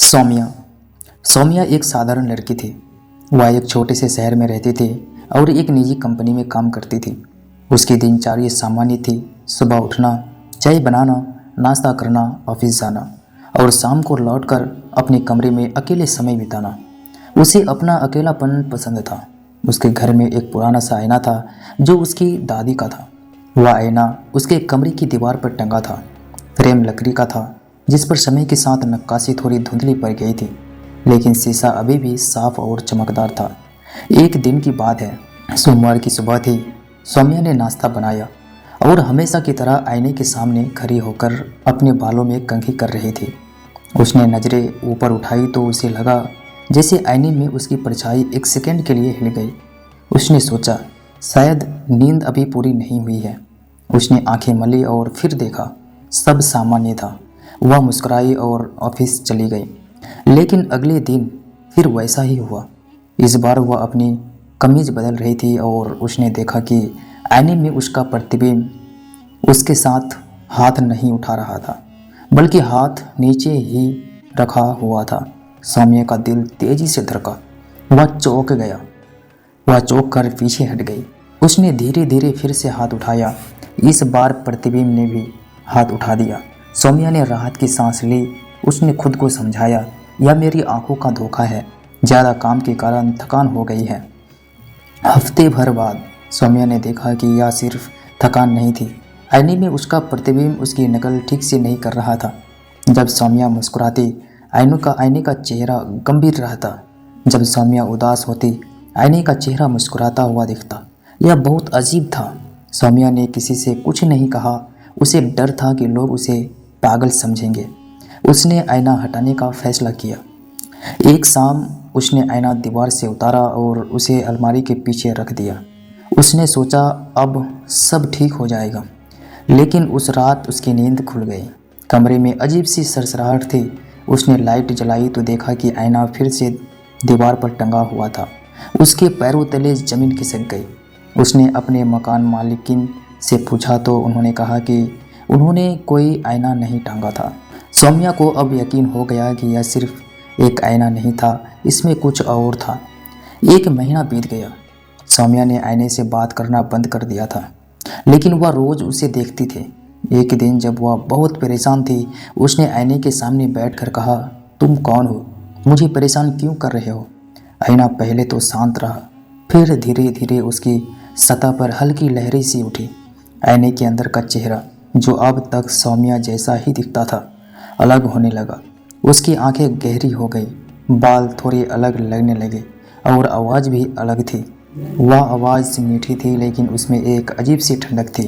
सौम्या सौम्या एक साधारण लड़की थी। वह एक छोटे से शहर में रहती थी और एक निजी कंपनी में काम करती थी। उसकी दिनचर्या सामान्य थी। सुबह उठना, चाय बनाना, नाश्ता करना, ऑफिस जाना और शाम को लौटकर अपने कमरे में अकेले समय बिताना। उसे अपना अकेलापन पसंद था। उसके घर में एक पुराना सा आईना था जो उसकी दादी का था। वह आईना उसके कमरे की दीवार पर टंगा था। फ्रेम लकड़ी का था जिस पर समय के साथ नक्काशी थोड़ी धुंधली पड़ गई थी, लेकिन शीशा अभी भी साफ और चमकदार था। एक दिन की बात है, सोमवार की सुबह थी। सौम्या ने नाश्ता बनाया और हमेशा की तरह आईने के सामने खड़ी होकर अपने बालों में कंघी कर रही थी। उसने नज़रें ऊपर उठाई तो उसे लगा जैसे आईने में उसकी परछाई एक सेकंड के लिए हिल गई। उसने सोचा शायद नींद अभी पूरी नहीं हुई है। उसने आंखें मली और फिर देखा, सब सामान्य था। वह मुस्कुराई और ऑफिस चली गई। लेकिन अगले दिन फिर वैसा ही हुआ। इस बार वह अपनी कमीज बदल रही थी और उसने देखा कि आईने में उसका प्रतिबिंब उसके साथ हाथ नहीं उठा रहा था, बल्कि हाथ नीचे ही रखा हुआ था। सौम्या का दिल तेजी से धड़का। वह चौंक गया। वह चौंक कर पीछे हट गई। उसने धीरे धीरे फिर से हाथ उठाया। इस बार प्रतिबिंब ने भी हाथ उठा दिया। सौम्या ने राहत की सांस ली। उसने खुद को समझाया, यह मेरी आंखों का धोखा है। ज़्यादा काम के कारण थकान हो गई है। हफ्ते भर बाद सौम्या ने देखा कि यह सिर्फ थकान नहीं थी। आईने में उसका प्रतिबिंब उसकी नकल ठीक से नहीं कर रहा था। जब सौम्या मुस्कुराती, आईने का चेहरा गंभीर रहता। जब सौम्या उदास होती, आईने का चेहरा मुस्कुराता हुआ दिखता। यह बहुत अजीब था। सौम्या ने किसी से कुछ नहीं कहा। उसे डर था कि लोग उसे पागल समझेंगे। उसने आईना हटाने का फैसला किया। एक शाम उसने आईना दीवार से उतारा और उसे अलमारी के पीछे रख दिया। उसने सोचा अब सब ठीक हो जाएगा। लेकिन उस रात उसकी नींद खुल गई। कमरे में अजीब सी सरसराहट थी। उसने लाइट जलाई तो देखा कि आईना फिर से दीवार पर टंगा हुआ था। उसके पैरों तले जमीन खिसक गई। उसने अपने मकान मालिकिन से पूछा तो उन्होंने कहा कि उन्होंने कोई आईना नहीं टांगा था। सौम्या को अब यकीन हो गया कि यह सिर्फ एक आईना नहीं था, इसमें कुछ और था। एक महीना बीत गया। सौम्या ने आईने से बात करना बंद कर दिया था, लेकिन वह रोज़ उसे देखती थी। एक दिन जब वह बहुत परेशान थी, उसने आईने के सामने बैठकर कहा, तुम कौन हो? मुझे परेशान क्यों कर रहे हो? आईना पहले तो शांत रहा, फिर धीरे धीरे उसकी सतह पर हल्की लहरें सी उठी। आईने के अंदर का चेहरा, जो अब तक सौम्या जैसा ही दिखता था, अलग होने लगा। उसकी आंखें गहरी हो गई, बाल थोड़े अलग लगने लगे और आवाज़ भी अलग थी। वह आवाज़ मीठी थी, लेकिन उसमें एक अजीब सी ठंडक थी।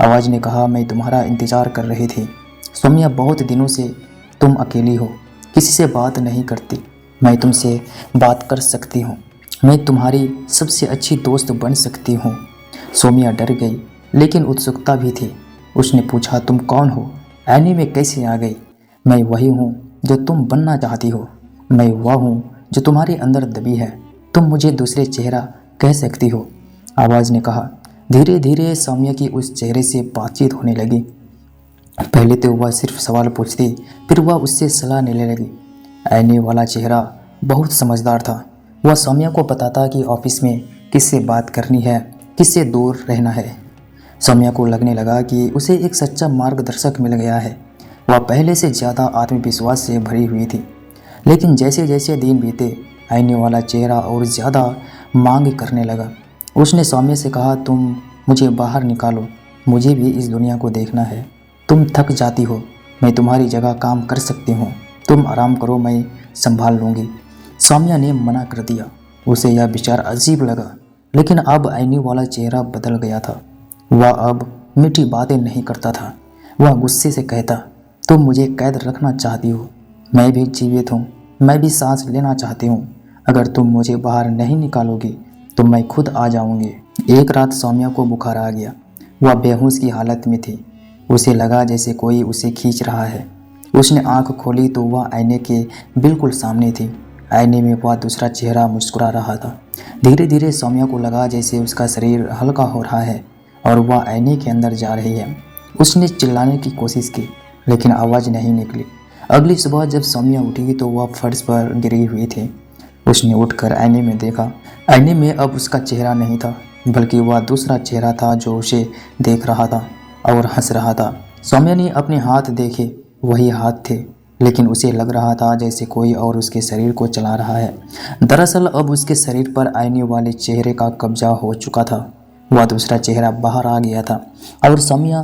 आवाज़ ने कहा, मैं तुम्हारा इंतज़ार कर रही थी सौम्या। बहुत दिनों से तुम अकेली हो, किसी से बात नहीं करती। मैं तुमसे बात कर सकती हूँ। मैं तुम्हारी सबसे अच्छी दोस्त बन सकती हूँ। सौम्या डर गई, लेकिन उत्सुकता भी थी। उसने पूछा, तुम कौन हो? आईने में कैसे आ गई? मैं वही हूँ जो तुम बनना चाहती हो। मैं वह हूँ जो तुम्हारे अंदर दबी है। तुम मुझे दूसरे चेहरा कह सकती हो, आवाज़ ने कहा। धीरे धीरे सौम्या की उस चेहरे से बातचीत होने लगी। पहले तो वह सिर्फ सवाल पूछती, फिर वह उससे सलाह लेने लगी। आईने वाला चेहरा बहुत समझदार था। वह सौम्या को बताता कि ऑफिस में किससे बात करनी है, किससे दूर रहना है। सौम्या को लगने लगा कि उसे एक सच्चा मार्गदर्शक मिल गया है। वह पहले से ज़्यादा आत्मविश्वास से भरी हुई थी। लेकिन जैसे जैसे दिन बीते, आईने वाला चेहरा और ज़्यादा मांग करने लगा। उसने सौम्या से कहा, तुम मुझे बाहर निकालो, मुझे भी इस दुनिया को देखना है। तुम थक जाती हो, मैं तुम्हारी जगह काम कर सकती हूँ। तुम आराम करो, मैं संभाल लूँगी। सौम्या ने मना कर दिया। उसे यह विचार अजीब लगा, लेकिन अब आईने वाला चेहरा बदल गया था। वह अब मीठी बातें नहीं करता था। वह गुस्से से कहता, तुम मुझे कैद रखना चाहती हो, मैं भी जीवित हूँ, मैं भी सांस लेना चाहती हूँ। अगर तुम मुझे बाहर नहीं निकालोगी तो मैं खुद आ जाऊँगी। एक रात सौम्या को बुखार आ गया। वह बेहोश की हालत में थी। उसे लगा जैसे कोई उसे खींच रहा है। उसने आंख खोली तो वह आईने के बिल्कुल सामने थी। आईने में वह दूसरा चेहरा मुस्कुरा रहा था। धीरे धीरे सौम्या को लगा जैसे उसका शरीर हल्का हो रहा है और वह आईने के अंदर जा रही है। उसने चिल्लाने की कोशिश की, लेकिन आवाज़ नहीं निकली। अगली सुबह जब सौम्या उठी तो वह फर्श पर गिरी हुई थी। उसने उठकर आईने में देखा। आईने में अब उसका चेहरा नहीं था, बल्कि वह दूसरा चेहरा था जो उसे देख रहा था और हंस रहा था। सौम्या ने अपने हाथ देखे, वही हाथ थे, लेकिन उसे लग रहा था जैसे कोई और उसके शरीर को चला रहा है। दरअसल अब उसके शरीर पर आईने वाले चेहरे का कब्जा हो चुका था। वह दूसरा चेहरा बाहर आ गया था और सौम्या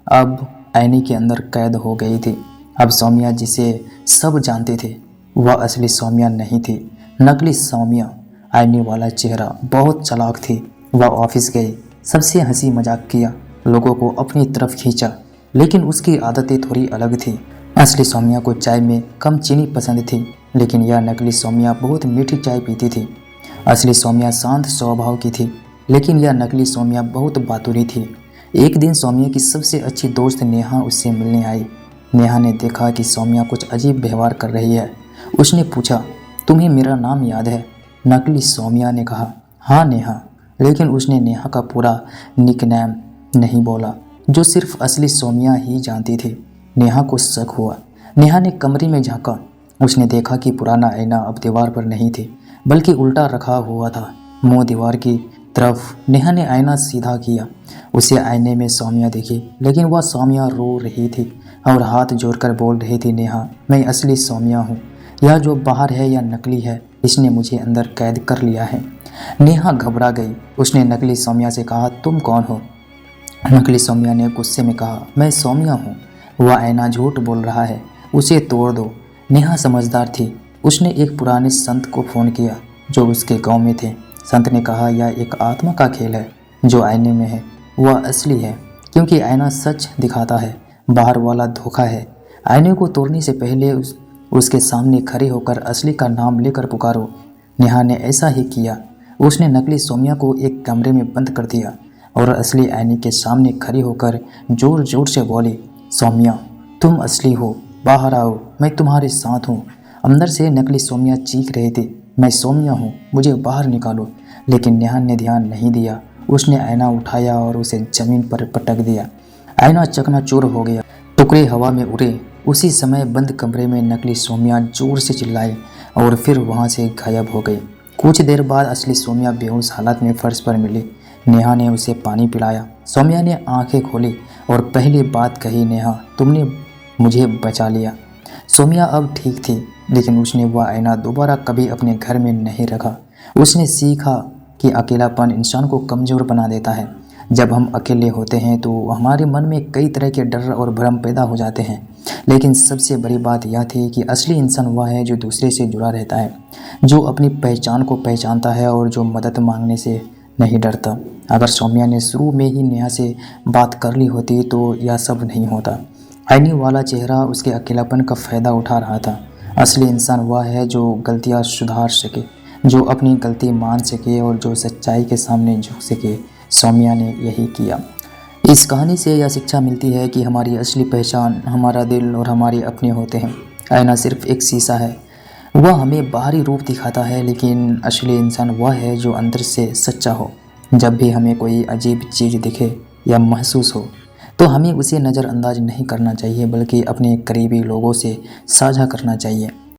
अब आईने के अंदर कैद हो गई थी। अब सौम्या जिसे सब जानते थे वह असली सौम्या नहीं थी, नकली सौम्या। आईने वाला चेहरा बहुत चालाक थी। वह ऑफिस गई, सबसे हंसी मजाक किया, लोगों को अपनी तरफ खींचा, लेकिन उसकी आदतें थोड़ी अलग थी। असली सौम्या को चाय में कम चीनी पसंद थी, लेकिन यह नकली सौम्या बहुत मीठी चाय पीती थी। असली सौम्या शांत स्वभाव की थी, लेकिन यह नकली सौम्या बहुत बातूरी थी। एक दिन सौम्या की सबसे अच्छी दोस्त नेहा उससे मिलने आई। नेहा ने देखा कि सौम्या कुछ अजीब व्यवहार कर रही है। उसने पूछा, तुम्हें मेरा नाम याद है? नकली सौम्या ने कहा, हाँ नेहा, लेकिन उसने नेहा का पूरा निकनेम नहीं बोला, जो सिर्फ असली सौम्या ही जानती थी। नेहा को शक हुआ। नेहा ने कमरे में झांका। उसने देखा कि पुराना आईना अब दीवार पर नहीं थी, बल्कि उल्टा रखा हुआ था, मुंह दीवार की तरफ। नेहा ने आईना सीधा किया। उसे आईने में सौम्या दिखी, लेकिन वह सौम्या रो रही थी और हाथ जोड़कर बोल रही थी, नेहा, मैं असली सौम्या हूँ। यह जो बाहर है यह नकली है, इसने मुझे अंदर कैद कर लिया है। नेहा घबरा गई। उसने नकली सौम्या से कहा, तुम कौन हो? नकली सौम्या ने गुस्से में कहा, मैं सौम्या हूँ। वह आईना झूठ बोल रहा है, उसे तोड़ दो। नेहा समझदार थी। उसने एक पुराने संत को फ़ोन किया जो उसके गांव में थे। संत ने कहा, यह एक आत्मा का खेल है। जो आईने में है वह असली है, क्योंकि आईना सच दिखाता है, बाहर वाला धोखा है। आईने को तोड़ने से पहले उसके सामने खड़े होकर असली का नाम लेकर पुकारो। नेहा ने ऐसा ही किया। उसने नकली सौम्या को एक कमरे में बंद कर दिया और असली आईने के सामने खड़ी होकर जोर जोर से बोली, सौम्या, तुम असली हो, बाहर आओ, मैं तुम्हारे साथ हूँ। अंदर से नकली सौम्या चीख रही थी, मैं सौम्या हूँ, मुझे बाहर निकालो। लेकिन नेहा ने ध्यान नहीं दिया। उसने आईना उठाया और उसे जमीन पर पटक दिया। आईना चकनाचूर हो गया, टुकड़े हवा में उड़े। उसी समय बंद कमरे में नकली सौम्या जोर से चिल्लाई और फिर वहाँ से गायब हो गई। कुछ देर बाद असली सौम्या बेहोश हालत में फर्श पर मिली। नेहा ने उसे पानी पिलाया। सौम्या ने आंखें खोली और पहली बात कही, नेहा, तुमने मुझे बचा लिया। सौम्या अब ठीक थी, लेकिन उसने वह आईना दोबारा कभी अपने घर में नहीं रखा। उसने सीखा कि अकेलापन इंसान को कमज़ोर बना देता है। जब हम अकेले होते हैं तो हमारे मन में कई तरह के डर और भ्रम पैदा हो जाते हैं, लेकिन सबसे बड़ी बात यह थी कि असली इंसान वह है जो दूसरे से जुड़ा रहता है, जो अपनी पहचान को पहचानता है और जो मदद मांगने से नहीं डरता। अगर सौम्या ने शुरू में ही नेहा से बात कर ली होती तो यह सब नहीं होता। आईने वाला चेहरा उसके अकेलापन का फ़ायदा उठा रहा था। असली इंसान वह है जो गलतियाँ सुधार सके, जो अपनी गलती मान सके और जो सच्चाई के सामने झुक सके। सौम्या ने यही किया। इस कहानी से यह शिक्षा मिलती है कि हमारी असली पहचान हमारा दिल और हमारे अपने होते हैं। आईना सिर्फ एक शीशा है, वह हमें बाहरी रूप दिखाता है, लेकिन असली इंसान वह है जो अंदर से सच्चा हो। जब भी हमें कोई अजीब चीज़ दिखे या महसूस हो तो हमें उसे नज़रअंदाज नहीं करना चाहिए, बल्कि अपने करीबी लोगों से साझा करना चाहिए।